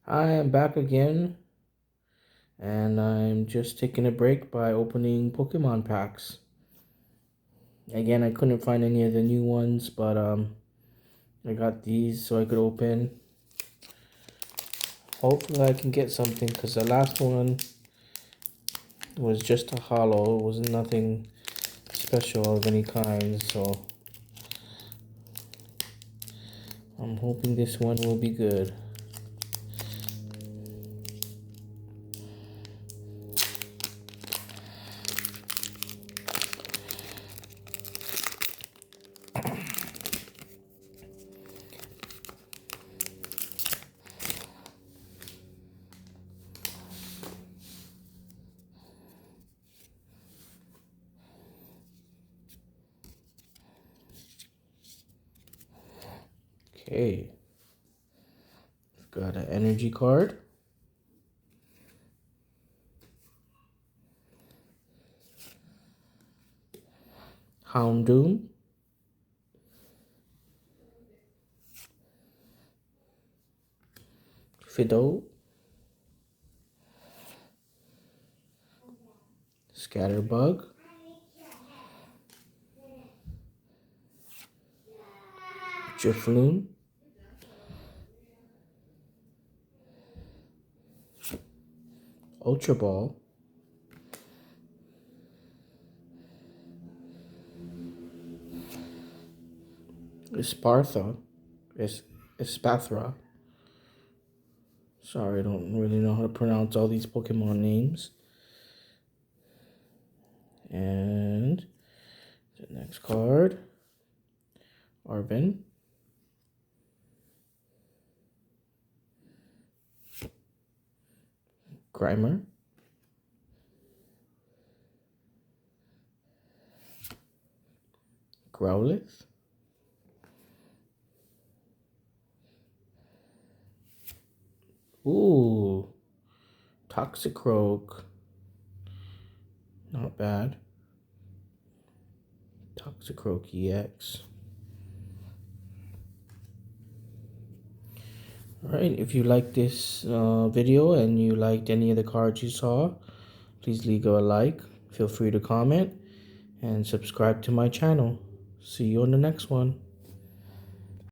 I am back again, and I'm just taking a break by opening Pokemon packs. Again, I couldn't find any of the new ones, but I got these so I could open. Hopefully I can get something, because the last one was just a holo. It was nothing special of any kind, so I'm hoping this one will be good. Okay, got an energy card. Houndoom. Fidough. Scatterbug. Drifloon. Ultra Ball. Espartha. Espathra. Sorry, I don't really know how to pronounce all these Pokemon names. And the next card, Arven. Grimer. Growlithe. Ooh, Toxicroak. Not bad. Toxicroak EX. Alright, if you like this video and you liked any of the cards you saw, please leave a like. Feel free to comment and subscribe to my channel. See you on the next one.